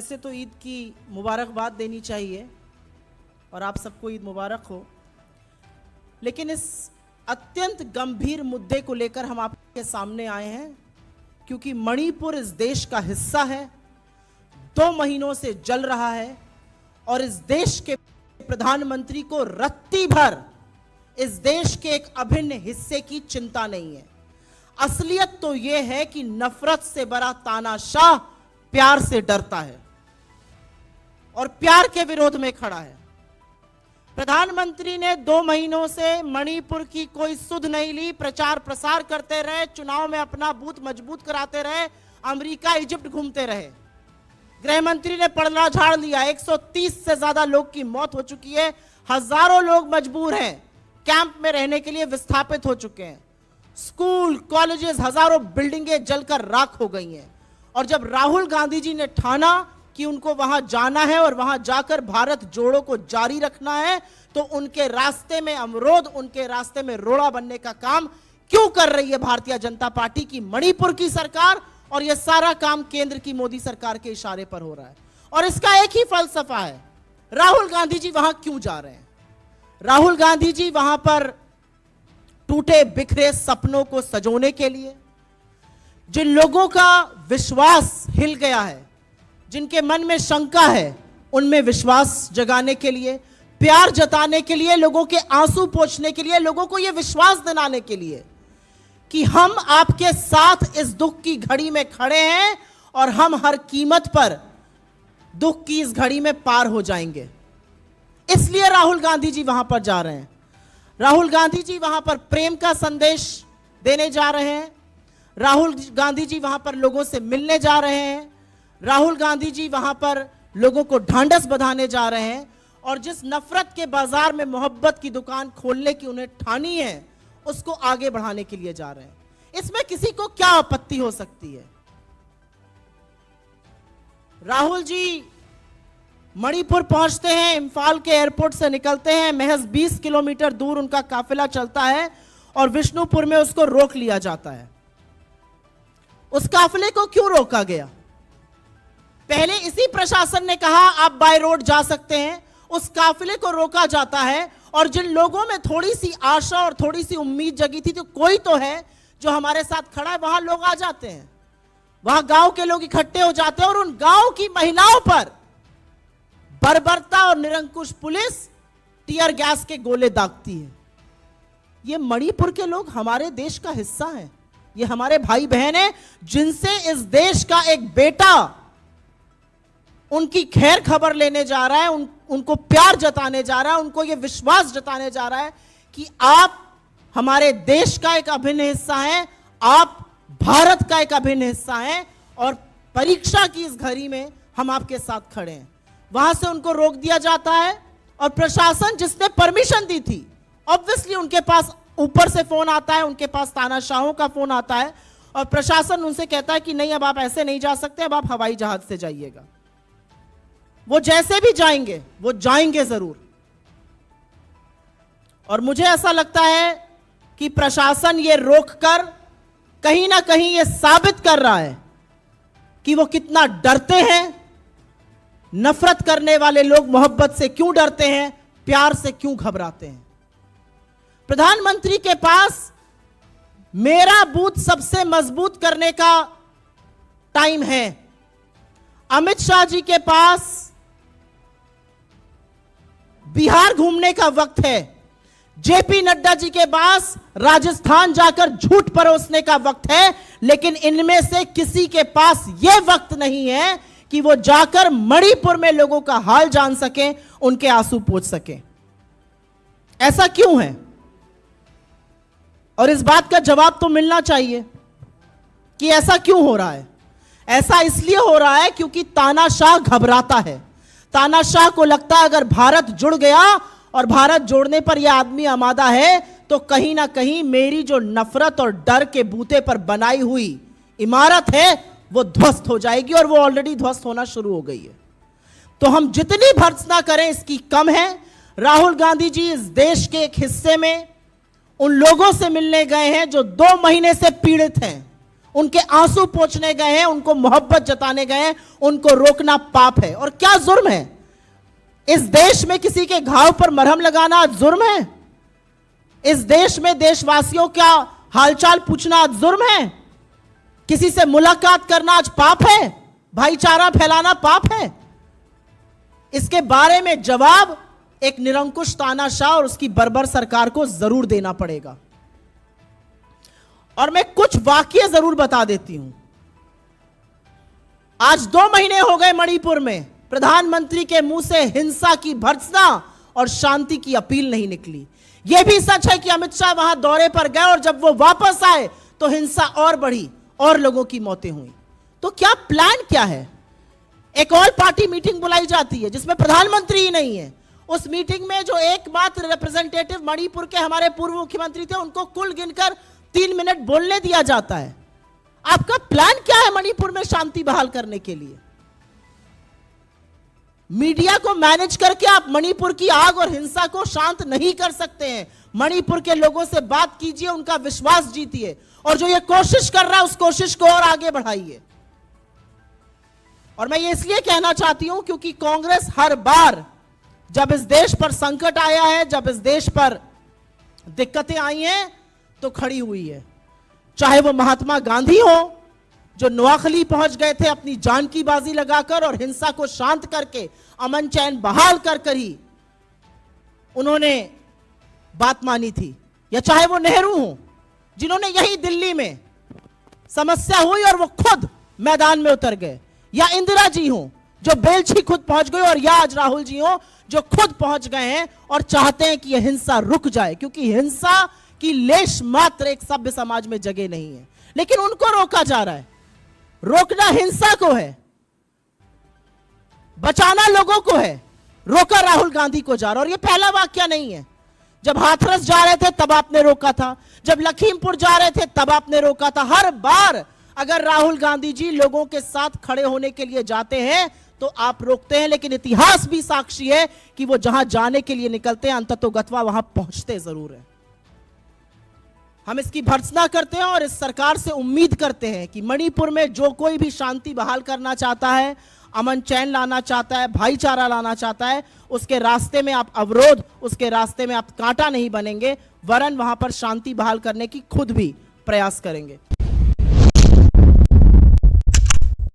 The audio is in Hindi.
वैसे तो ईद की मुबारकबाद देनी चाहिए और आप सबको ईद मुबारक हो, लेकिन इस अत्यंत गंभीर मुद्दे को लेकर हम आपके सामने आए हैं क्योंकि मणिपुर इस देश का हिस्सा है, 2 महीनों से जल रहा है और इस देश के प्रधानमंत्री को रत्ती भर इस देश के एक अभिन्न हिस्से की चिंता नहीं है। असलियत तो यह है कि नफरत से बड़ा तानाशाह प्यार से डरता है और प्यार के विरोध में खड़ा है। प्रधानमंत्री ने 2 महीनों से मणिपुर की कोई सुध नहीं ली, प्रचार प्रसार करते रहे, चुनाव में अपना बूथ मजबूत कराते रहे, अमेरिका इजिप्ट घूमते रहे। गृह मंत्री ने पलड़ा झाड़ लिया, 130 से ज्यादा लोग की मौत हो चुकी है, हजारों लोग मजबूर हैं, कैंप में रहने के लिए विस्थापित हो चुके हैं। स्कूल, कॉलेजेस, हजारों बिल्डिंगें जलकर राख हो गई हैं। और जब राहुल गांधी जी ने ठाना कि उनको वहां जाना है और वहां जाकर भारत जोड़ो को जारी रखना है, तो उनके रास्ते में अवरोध, उनके रास्ते में रोड़ा बनने का काम क्यों कर रही है भारतीय जनता पार्टी की मणिपुर की सरकार? और यह सारा काम केंद्र की मोदी सरकार के इशारे पर हो रहा है और इसका एक ही फलसफा है, राहुल गांधी जी वहां क्यों जा रहे हैं? राहुल गांधी जी वहां पर टूटे बिखरे सपनों को सजोने के लिए, जिन लोगों का विश्वास हिल गया है, जिनके मन में शंका है, उनमें विश्वास जगाने के लिए, प्यार जताने के लिए, लोगों के आंसू पोंछने के लिए, लोगों को यह विश्वास दिलाने के लिए कि हम आपके साथ इस दुख की घड़ी में खड़े हैं और हम हर कीमत पर दुख की इस घड़ी में पार हो जाएंगे। इसलिए राहुल गांधी जी वहां पर जा रहे हैं। राहुल गांधी जी वहां पर प्रेम का संदेश देने जा रहे हैं। राहुल गांधी जी वहां पर लोगों से मिलने जा रहे हैं। राहुल गांधी जी वहां पर लोगों को ढांढस बंधाने जा रहे हैं और जिस नफरत के बाजार में मोहब्बत की दुकान खोलने की उन्हें ठानी है, उसको आगे बढ़ाने के लिए जा रहे हैं। इसमें किसी को क्या आपत्ति हो सकती है? राहुल जी मणिपुर पहुंचते हैं, इंफाल के एयरपोर्ट से निकलते हैं, महज 20 किलोमीटर दूर उनका काफिला चलता है और विष्णुपुर में उसको रोक लिया जाता है। उस काफिले को क्यों रोका गया? पहले इसी प्रशासन ने कहा आप बाय रोड जा सकते हैं, उस काफिले को रोका जाता है और जिन लोगों में थोड़ी सी आशा और थोड़ी सी उम्मीद जगी थी, तो कोई तो है जो हमारे साथ खड़ा है, वहां लोग आ जाते हैं, वहां गांव के लोग इकट्ठे हो जाते हैं और उन गांव की महिलाओं पर बर्बरता और निरंकुश पुलिस टीयर गैस के गोले दागती है। ये मणिपुर के लोग हमारे देश का हिस्सा हैं, ये हमारे भाई बहन हैं, जिनसे इस देश का एक बेटा उनकी खैर खबर लेने जा रहा है, उनको प्यार जताने जा रहा है, उनको यह विश्वास जताने जा रहा है कि आप हमारे देश का एक अभिन्न हिस्सा हैं, आप भारत का एक अभिन्न हिस्सा हैं और परीक्षा की इस घड़ी में हम आपके साथ खड़े हैं। वहां से उनको रोक दिया जाता है और प्रशासन जिसने परमिशन दी थी, ऑब्वियसली उनके पास ऊपर से फोन आता है, उनके पास तानाशाहों का फोन आता है और प्रशासन उनसे कहता है कि नहीं, अब आप ऐसे नहीं जा सकते, अब आप हवाई जहाज से जाइएगा। वो जैसे भी जाएंगे, वो जाएंगे जरूर। और मुझे ऐसा लगता है कि प्रशासन ये रोककर कहीं ना कहीं ये साबित कर रहा है कि वो कितना डरते हैं। नफरत करने वाले लोग मोहब्बत से क्यों डरते हैं, प्यार से क्यों घबराते हैं? प्रधानमंत्री के पास मेरा बूथ सबसे मजबूत करने का टाइम है, अमित शाह जी के पास बिहार घूमने का वक्त है, जेपी नड्डा जी के पास राजस्थान जाकर झूठ परोसने का वक्त है, लेकिन इनमें से किसी के पास यह वक्त नहीं है कि वो जाकर मणिपुर में लोगों का हाल जान सकें, उनके आंसू पोंछ सकें। ऐसा क्यों है? और इस बात का जवाब तो मिलना चाहिए कि ऐसा क्यों हो रहा है। ऐसा इसलिए हो रहा है क्योंकि तानाशाह घबराता है। तानाशाह को लगता है अगर भारत जुड़ गया और भारत जोड़ने पर यह आदमी आमादा है, तो कहीं ना कहीं मेरी जो नफरत और डर के बूते पर बनाई हुई इमारत है वो ध्वस्त हो जाएगी और वो ऑलरेडी ध्वस्त होना शुरू हो गई है। तो हम जितनी भर्त्सना करें इसकी कम है। राहुल गांधी जी इस देश के एक हिस्से में उन लोगों से मिलने गए हैं जो 2 महीने से पीड़ित हैं, उनके आंसू पोंछने गए हैं, उनको मोहब्बत जताने गए हैं, उनको रोकना पाप है। और क्या जुर्म है? इस देश में किसी के घाव पर मरहम लगाना आज जुर्म है? इस देश में देशवासियों का हालचाल पूछना आज जुर्म है? किसी से मुलाकात करना आज पाप है? भाईचारा फैलाना पाप है? इसके बारे में जवाब एक निरंकुश तानाशाह और उसकी बर्बर सरकार को जरूर देना पड़ेगा। और मैं कुछ वाकये जरूर बता देती हूं। आज 2 महीने हो गए मणिपुर में प्रधानमंत्री के मुंह से हिंसा की भर्त्सना और शांति की अपील नहीं निकली। यह भी सच है कि अमित शाह वहां दौरे पर गए और जब वो वापस आए तो हिंसा और बढ़ी और लोगों की मौतें हुई। तो क्या प्लान क्या है? एक ऑल पार्टी मीटिंग बुलाई जाती है जिसमें प्रधानमंत्री ही नहीं है। उस मीटिंग में जो एकमात्र रिप्रेजेंटेटिव मणिपुर के हमारे पूर्व मुख्यमंत्री थे, उनको कुल गिनकर 3 मिनट बोलने दिया जाता है। आपका प्लान क्या है मणिपुर में शांति बहाल करने के लिए? मीडिया को मैनेज करके आप मणिपुर की आग और हिंसा को शांत नहीं कर सकते हैं। मणिपुर के लोगों से बात कीजिए, उनका विश्वास जीतिए और जो ये कोशिश कर रहा है उस कोशिश को और आगे बढ़ाइए। और मैं ये इसलिए कहना चाहती हूं क्योंकि कांग्रेस हर बार जब इस देश पर संकट आया है, जब इस देश पर दिक्कतें आई हैं, तो खड़ी हुई है। चाहे वो महात्मा गांधी हो जो नोआखली पहुंच गए थे अपनी जान की बाजी लगाकर और हिंसा को शांत करके अमन चैन बहाल कर ही उन्होंने बात मानी थी, या चाहे वो नेहरू हो जिन्होंने यही दिल्ली में समस्या हुई और वो खुद मैदान में उतर गए, या इंदिरा जी हो जो बेलछी खुद पहुंच गए, और या आज राहुल जी हो जो खुद पहुंच गए हैं और चाहते हैं कि यह हिंसा रुक जाए, क्योंकि हिंसा की लेश मात्र एक सभ्य समाज में जगह नहीं है। लेकिन उनको रोका जा रहा है। रोकना हिंसा को है, बचाना लोगों को है। रोका राहुल गांधी को जा रहा। और ये पहला वाकया नहीं है। जब हाथरस जा रहे थे तब आपने रोका था, जब लखीमपुर जा रहे थे तब आपने रोका था। हर बार अगर राहुल गांधी जी लोगों के साथ खड़े होने के लिए जाते हैं तो आप रोकते हैं। लेकिन इतिहास भी साक्षी है कि वो जहां जाने के लिए निकलते हैं अंततोगत्वा वहां पहुंचते जरूर है। हम इसकी भर्त्सना करते हैं और इस सरकार से उम्मीद करते हैं कि मणिपुर में जो कोई भी शांति बहाल करना चाहता है, अमन चैन लाना चाहता है, भाईचारा लाना चाहता है, उसके रास्ते में आप अवरोध, उसके रास्ते में आप कांटा नहीं बनेंगे, वरन वहां पर शांति बहाल करने की खुद भी प्रयास करेंगे।